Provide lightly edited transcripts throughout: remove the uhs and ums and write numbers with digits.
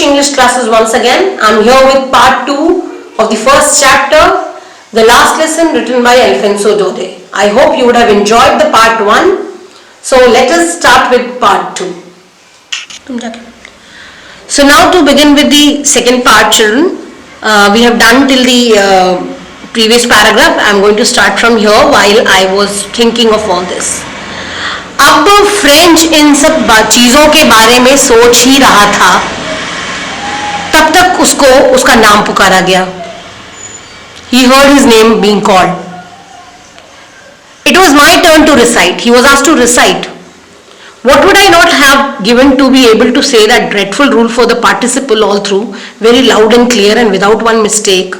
English classes once again. I'm here with part 2 of the first chapter, The Last Lesson, written by Alfonso Dode. I hope you would have enjoyed the part 1. So let us start with part 2. So now to begin with the second part, children, we have done till the previous paragraph. I'm going to start from here while I was thinking of all this. अब French in सब चीज़ों के बारे में सोच ही रहा था, तब तक उसको उसका नाम पुकारा गया. He heard his name being called. It was my turn to recite. He was asked to recite. What would I not have given to be able to say that dreadful rule for the participle all through, very loud and clear and without one mistake?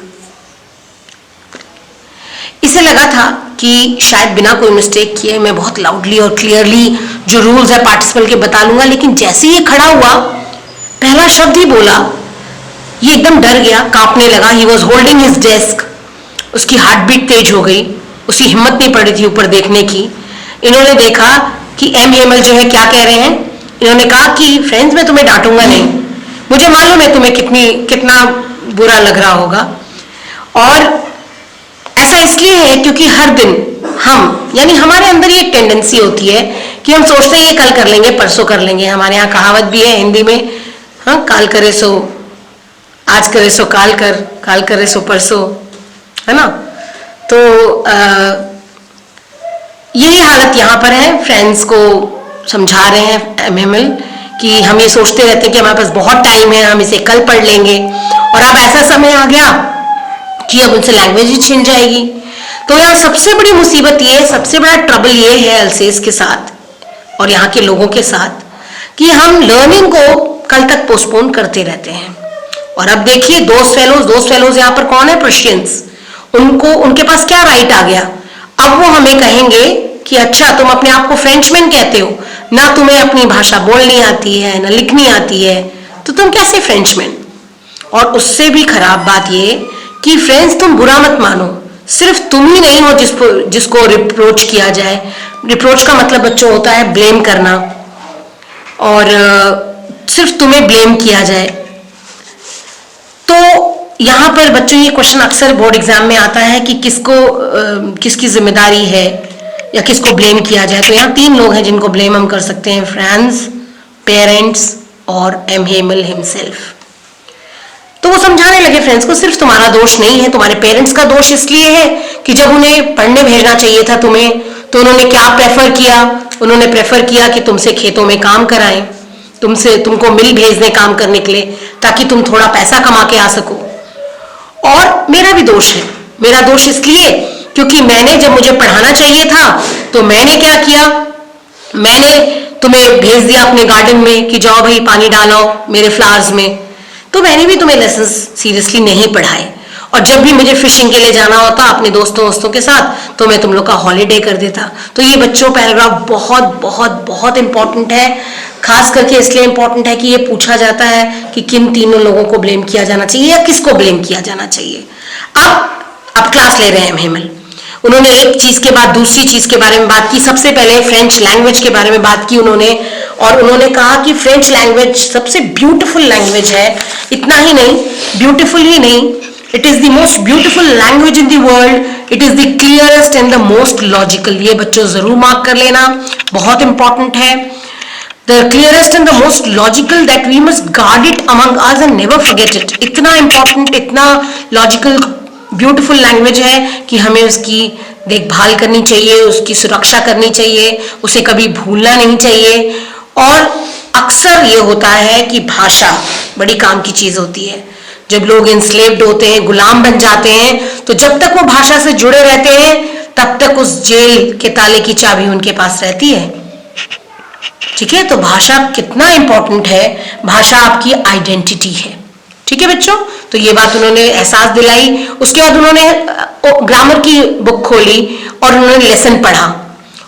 इसे लगा था कि शायद बिना कोई mistake किए मैं बहुत लाउडली और क्लियरली जो रूल्स है पार्टिसिपल के बता लूंगा, लेकिन जैसे ही खड़ा हुआ पहला शब्द ही बोला, ये एकदम डर गया, कांपने लगा. He was holding his desk. उसकी हार्ट बीट तेज हो गई. उसकी हिम्मत नहीं पड़ी थी ऊपर देखने की. इन्होंने देखा कि एम हेमल जो है क्या कह रहे हैं. इन्होंने कहा कि फ्रेंड्स मैं तुम्हें डांटूंगा नहीं, मुझे मालूम है तुम्हें कितना बुरा लग रहा होगा. और ऐसा इसलिए है क्योंकि हर दिन हम यानी हमारे अंदर ये टेंडेंसी होती है कि हम सोचते हैं ये कल कर लेंगे, परसों कर लेंगे. हमारे यहाँ कहावत भी है हिंदी में, हाँ, काल करे सो आज करे सो काल करे सो परसों, है ना. तो यही हालत यहाँ पर है. फ्रेंड्स को समझा रहे हैं एमएमएल कि हम ये सोचते रहते हैं कि हमारे पास बहुत टाइम है, हम इसे कल पढ़ लेंगे, और अब ऐसा समय आ गया कि अब उनसे लैंग्वेज ही छिन जाएगी. तो यहाँ सबसे बड़ी मुसीबत ये, सबसे बड़ा ट्रबल ये है अल्सेस के साथ और यहाँ के लोगों के साथ कि हम लर्निंग को कल तक पोस्टपोन करते रहते हैं. और अब देखिए दोस्त फेलोज यहाँ पर कौन है? पर्शियंस. उनके पास क्या राइट आ गया? अब वो हमें कहेंगे कि अच्छा तुम अपने आप को फ्रेंचमैन कहते हो ना, तुम्हें अपनी भाषा बोलनी आती है ना लिखनी आती है, तो तुम कैसे फ्रेंचमैन? और उससे भी खराब बात ये कि फ्रेंड्स तुम बुरा मत मानो, सिर्फ तुम ही नहीं हो जिसको रिप्रोच किया जाए. रिप्रोच का मतलब बच्चों होता है ब्लेम करना, और सिर्फ तुम्हें ब्लेम किया जाए. तो यहाँ पर बच्चों ये क्वेश्चन अक्सर बोर्ड एग्जाम में आता है कि किसकी जिम्मेदारी है या किसको ब्लेम किया जाए. तो यहाँ 3 लोग हैं जिनको ब्लेम हम कर सकते हैं, फ्रांस, पेरेंट्स और एम हेमल हिमसेल्फ. तो वो समझाने लगे फ्रेंड्स को सिर्फ तुम्हारा दोष नहीं है, तुम्हारे पेरेंट्स का दोष इसलिए है कि जब उन्हें पढ़ने भेजना चाहिए था तुम्हें, तो उन्होंने क्या प्रेफर किया? उन्होंने प्रेफर किया कि तुमसे खेतों में काम कराएं, तुमको मिल भेजने काम करने के लिए, ताकि तुम थोड़ा पैसा कमा के आ सको. और मेरा भी दोष है. मेरा दोष इसलिए क्योंकि जब मुझे पढ़ाना चाहिए था तो मैंने क्या किया? मैंने तुम्हें भेज दिया अपने गार्डन में कि जाओ भाई पानी डालो मेरे फ्लावर्स में. तो मैंने भी तुम्हें लेसन्स सीरियसली नहीं पढ़ाए. और जब भी मुझे फिशिंग के लिए जाना होता अपने दोस्तों के साथ, तो मैं तुम लोग का हॉलीडे कर देता. तो ये बच्चों पैराग्राफ बहुत बहुत बहुत इंपॉर्टेंट है. खास करके इसलिए इंपॉर्टेंट है कि ये पूछा जाता है कि किन तीनों लोगों को ब्लेम किया जाना चाहिए या किसको ब्लेम किया जाना चाहिए. अब क्लास ले रहे हैं हेमल. उन्होंने एक चीज के बाद दूसरी चीज के बारे में बात की. सबसे पहले फ्रेंच लैंग्वेज के बारे में बात की उन्होंने, और उन्होंने कहा कि फ्रेंच लैंग्वेज सबसे ब्यूटीफुल लैंग्वेज है. इतना ही नहीं, ब्यूटीफुल ही नहीं, it is the most beautiful language in the world. It is the clearest and the most logical. ये बच्चों जरूर मार्क कर लेना, बहुत इंपॉर्टेंट है. The clearest and the most logical, that we must guard it among us and never forget it. इतना important, इतना logical beautiful language है कि हमें उसकी देखभाल करनी चाहिए, उसकी सुरक्षा करनी चाहिए, उसे कभी भूलना नहीं चाहिए. और अक्सर ये होता है कि भाषा बड़ी काम की चीज होती है. जब लोग इंस्लेव्ड होते हैं, गुलाम बन जाते हैं, तो जब तक वो भाषा से जुड़े रहते हैं तब तक उस जेल के ताले की चाबी उनके पास रहती है. ठीक है, तो भाषा कितना इंपॉर्टेंट है. भाषा आपकी आइडेंटिटी है. ठीक है बच्चों, तो ये बात उन्होंने एहसास दिलाई. उसके बाद उन्होंने ग्रामर की बुक खोली और उन्होंने लेसन पढ़ा.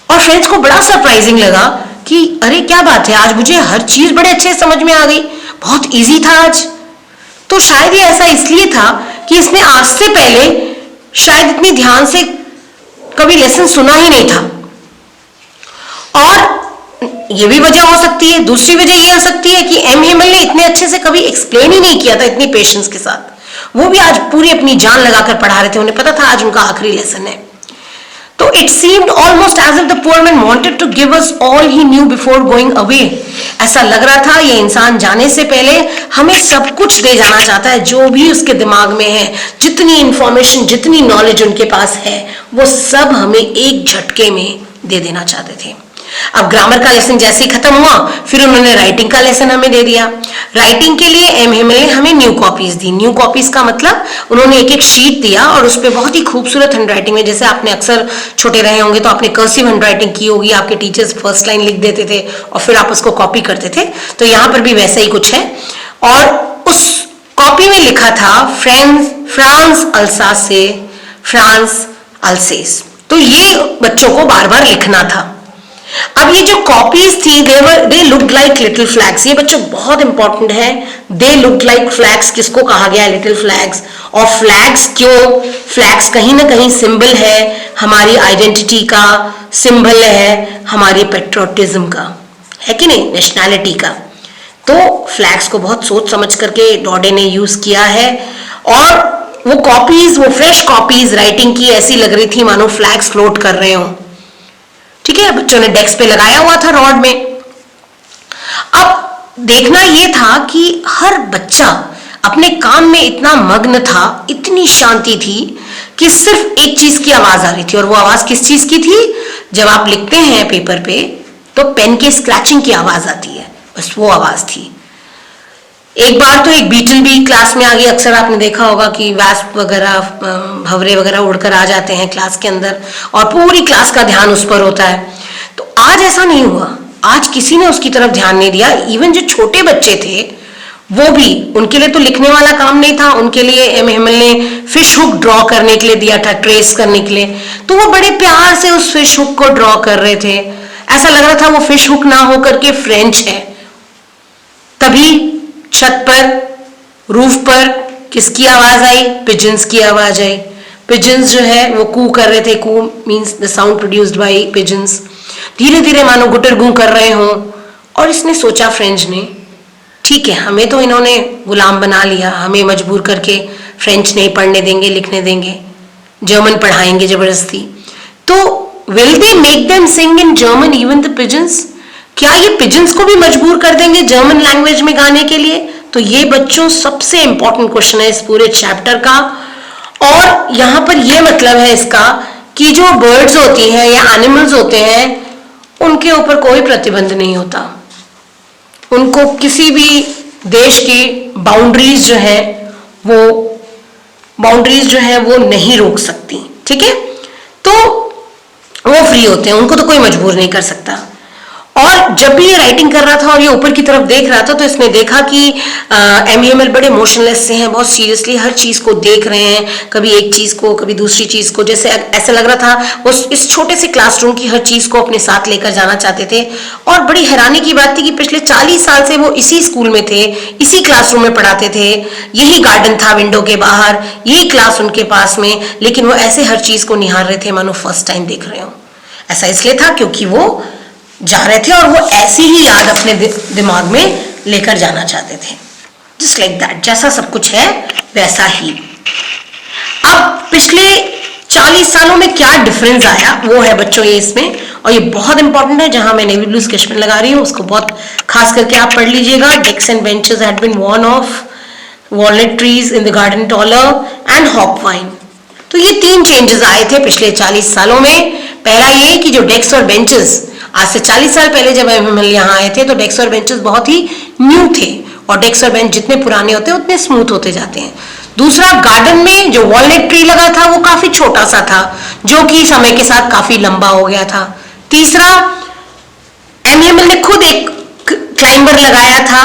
और फ्रेंड्स को बड़ा सरप्राइजिंग लगा कि अरे क्या बात है, आज मुझे हर चीज बड़े अच्छे समझ में आ गई, बहुत इजी था आज. तो शायद ये ऐसा इसलिए था कि इसने आज से पहले शायद इतनी ध्यान से कभी लेसन सुना ही नहीं था. और ये भी वजह हो सकती है। दूसरी वजह ये हो सकती है कि एम हेमल ने इतने अच्छे से कभी एक्सप्लेन ही नहीं किया था इतनी पेशेंस के साथ। वो भी आज पूरी अपनी जान लगाकर पढ़ा रहे थे, उन्हें पता था आज उनका आखिरी लेसन है। तो it seemed almost as if the poor man wanted to give us all he knew before going away. ऐसा लग रहा था ये इंसान जाने से पहले हमें सब कुछ दे जाना चाहता है, जो भी उसके दिमाग में है, जितनी इंफॉर्मेशन, जितनी नॉलेज उनके पास है, वो सब हमें एक झटके में दे देना चाहते थे। अब ग्रामर का लेसन जैसे ही खत्म हुआ, फिर उन्होंने राइटिंग का लेसन हमें दे दिया। राइटिंग के लिए एम हेमल ने हमें न्यू कॉपीज दी। न्यू कॉपीज का मतलब उन्होंने एक एक शीट दिया और उस पर बहुत ही खूबसूरत हैंडराइटिंग में, जैसे आपने अक्सर छोटे रहे होंगे तो आपने कर्सिव हैंडराइटिंग की होगी, आपके टीचर्स फर्स्ट लाइन लिख देते थे और फिर आप उसको कॉपी करते थे, तो यहाँ पर भी वैसा ही कुछ है। और उस कॉपी में लिखा था फ्रांस अल्सासे, फ्रांस अल्सेस। तो ये बच्चों को बार बार लिखना था। अब ये जो कॉपीज थी they looked like little flags. ये बच्चों बहुत इंपॉर्टेंट है। दे लुक्ड लाइक फ्लैग्स किसको कहा गया है? Little flags. और फ्लैग्स क्यों? फ्लैग्स कहीं ना कहीं सिंबल है हमारी आइडेंटिटी का, सिंबल है हमारी पेट्रियोटिज्म का, है कि नहीं, नेशनैलिटी का। तो फ्लैग्स को बहुत सोच समझ करके डॉडे ने यूज किया है। और वो कॉपीज, वो फ्रेश कॉपीज राइटिंग की ऐसी लग रही थी मानो फ्लैग्स फ्लोट कर रहे हो। ठीक है, बच्चों ने डेस्क पे लगाया हुआ था रॉड में। अब देखना यह था कि हर बच्चा अपने काम में इतना मग्न था, इतनी शांति थी कि सिर्फ एक चीज की आवाज आ रही थी। और वो आवाज किस चीज की थी? जब आप लिखते हैं पेपर पे तो पेन के स्क्रैचिंग की आवाज आती है, बस वो आवाज थी। एक बार तो एक बीटल भी क्लास में आ गई। अक्सर आपने देखा होगा कि वैस्प वगैरह, भंवरे वगैरह उड़कर आ जाते हैं क्लास के अंदर और पूरी क्लास का ध्यान उस पर होता है। तो आज ऐसा नहीं हुआ, आज किसी ने उसकी तरफ ध्यान नहीं दिया। इवन जो छोटे बच्चे थे वो भी, उनके लिए तो लिखने वाला काम नहीं था, उनके लिए एम हेमल ने फिश हुक ड्रॉ करने के लिए दिया था, ट्रेस करने के लिए। तो वो बड़े प्यार से उस फिश हुक को ड्रॉ कर रहे थे। ऐसा लग रहा था वो फिश हुक ना होकर के फ्रेंच है। तभी छत पर, रूफ पर किसकी आवाज आई? पिजन्स की आवाज आई। पिजन्स जो है वो कू कर रहे थे। Coo means the sound produced by pigeons. धीरे धीरे मानो गुटर गू कर रहे हों। और इसने सोचा, फ्रेंच ने, ठीक है, हमें तो इन्होंने गुलाम बना लिया, हमें मजबूर करके फ्रेंच नहीं पढ़ने देंगे, लिखने देंगे, जर्मन पढ़ाएंगे जबरदस्ती। तो will they make them sing in German even the pigeons? क्या ये पिजन्स को भी मजबूर कर देंगे जर्मन लैंग्वेज में गाने के लिए? तो ये बच्चों सबसे इंपॉर्टेंट क्वेश्चन है इस पूरे चैप्टर का। और यहां पर ये मतलब है इसका कि जो बर्ड्स होती हैं या एनिमल्स होते हैं उनके ऊपर कोई प्रतिबंध नहीं होता। उनको किसी भी देश की बाउंड्रीज जो है वो नहीं रोक सकती। ठीक है, तो वो फ्री होते हैं, उनको तो कोई मजबूर नहीं कर सकता। और जब भी ये राइटिंग कर रहा था और ये ऊपर की तरफ देख रहा था तो इसने देखा कि एम हेमल बड़े मोशनलेस से हैं, बहुत सीरियसली हर चीज को देख रहे हैं, कभी एक चीज को, कभी दूसरी चीज को। जैसे ऐसा लग रहा था वो इस छोटे से क्लासरूम की हर चीज को अपने साथ लेकर जाना चाहते थे। और बड़ी हैरानी की बात थी कि पिछले 40 साल से वो इसी स्कूल में थे, इसी क्लासरूम में पढ़ाते थे, यही गार्डन था विंडो के बाहर, यही क्लास उनके पास में, लेकिन वो ऐसे हर चीज को निहार रहे थे मानो फर्स्ट टाइम देख रहे हो। ऐसा इसलिए था क्योंकि वो जा रहे थे और वो ऐसी ही याद अपने दिमाग में लेकर जाना चाहते थे। जस्ट लाइक दैट, जैसा सब कुछ है वैसा ही। अब पिछले 40 सालों में क्या डिफरेंस आया वो है बच्चों ये इसमें, और ये बहुत इंपॉर्टेंट है। जहां मैं नेवी ब्लू स्केच पेन लगा रही हूँ उसको बहुत खास करके आप पढ़ लीजिएगा। Desks and benches had been worn off, walnut trees in the garden taller and hop vine। तो ये 3 चेंजेस आए थे पिछले 40 सालों में। पहला ये कि जो डेस्क और बेंचेस आज से 40 साल पहले जब एम हेमल यहाँ आए थे तो डेस्क और बेंचेस बहुत ही न्यू थे, और डेस्क और बेंच जितने पुराने होते हैं उतने स्मूथ होते जाते हैं। दूसरा, गार्डन में जो वॉलनट ट्री लगा था वो काफी छोटा सा था, जो कि समय के साथ काफी लंबा हो गया था। तीसरा, एम हेमल ने खुद एक क्लाइंबर लगाया था,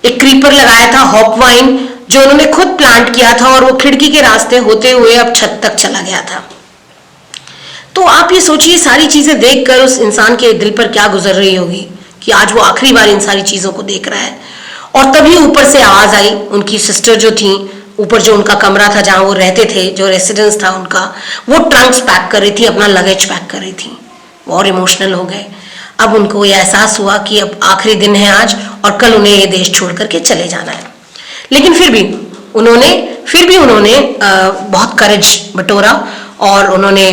एक क्रीपर लगाया था, हॉप वाइन, जो उन्होंने खुद प्लांट किया था, और वो खिड़की के रास्ते होते हुए अब छत तक चला गया था। तो आप ये सोचिए सारी चीजें देखकर उस इंसान के दिल पर क्या गुजर रही होगी कि आज वो आखिरी बार इन सारी चीजों को देख रहा है। और तभी ऊपर से आवाज आई, उनकी सिस्टर जो थी ऊपर, जो उनका कमरा था जहां वो रहते थे, जो रेसिडेंस था उनका, वो ट्रंक्स पैक कर रही थी, अपना लगेज पैक कर रही थी। और इमोशनल हो गए। अब उनको ये एहसास हुआ कि अब आखिरी दिन है आज और कल उन्हें ये देश छोड़ करके चले जाना है। लेकिन फिर भी उन्होंने बहुत करेज बटोरा और उन्होंने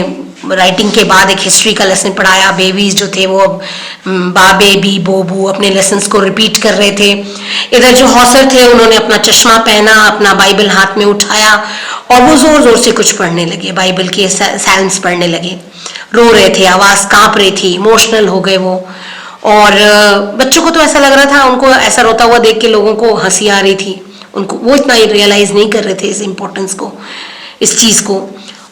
राइटिंग के बाद एक हिस्ट्री का लेसन पढ़ाया। बेबीज जो थे वो अब बाबे बी बोबू अपने लेसन्स को रिपीट कर रहे थे। इधर जो हौसर थे उन्होंने अपना चश्मा पहना, अपना बाइबल हाथ में उठाया और वो जोर जोर से कुछ पढ़ने लगे, बाइबल के साइंस पढ़ने लगे। रो रहे थे, आवाज कांप रही थी, इमोशनल हो गए वो। और बच्चों को तो ऐसा लग रहा था, उनको ऐसा रोता हुआ देख के लोगों को हंसी आ रही थी, उनको वो इतना रियलाइज नहीं कर रहे थे इस इम्पोर्टेंस को, इस चीज को।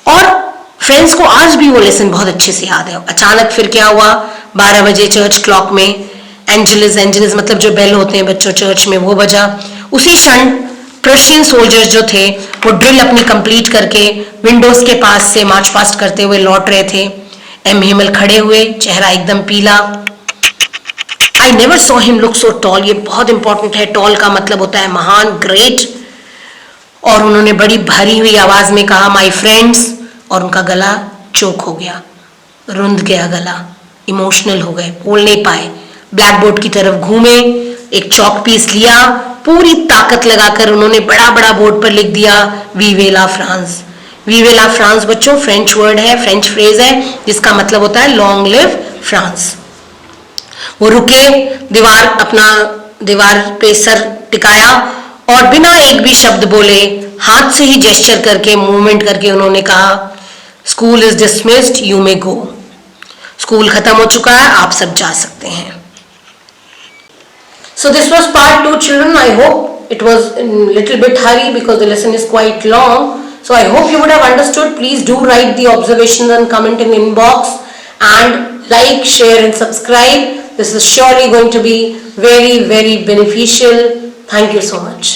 और फ्रेंड्स को आज भी वो लेसन बहुत अच्छे से याद है। अचानक फिर क्या हुआ, 12 बजे चर्च क्लॉक में एंजलिस मतलब जो बेल होते हैं बच्चों चर्च में, वो बजा। उसी क्षण प्रशियन सोल्जर्स जो थे वो ड्रिल अपनी कंप्लीट करके विंडोज के पास से मार्च पास्ट करते हुए लौट रहे थे। एम हिमल खड़े हुए, चेहरा एकदम पीला। I never saw him look so tall. ये बहुत इंपॉर्टेंट है, टॉल का मतलब होता है महान, ग्रेट। और उन्होंने बड़ी भरी हुई आवाज में कहा माय फ्रेंड्स, और उनका गला चोक हो गया, रुंध गया गला, इमोशनल हो गए, बोल नहीं पाए। ब्लैक बोर्ड की तरफ घूमे, एक चौक पीस लिया, पूरी ताकत लगाकर उन्होंने बड़ा बड़ा बोर्ड पर लिख दिया वीवे ला फ्रांस। वीवे ला फ्रांस बच्चों फ्रेंच वर्ड है, फ्रेंच फ्रेज है, जिसका मतलब होता है लॉन्ग लिव फ्रांस। वो रुके, दीवार पे सर टिकाया और बिना एक भी शब्द बोले हाथ से ही जेस्चर करके, मूवमेंट करके उन्होंने कहा school is dismissed, you may go. School खत्म हो चुका है, आप सब जा सकते हैं। So this was part 2 children. I hope it was in little bit hurry because the lesson is quite long. So I hope you would have understood. Please do write the observations and comment in inbox and like, share and subscribe. This is surely going to be very, very beneficial. Thank you so much.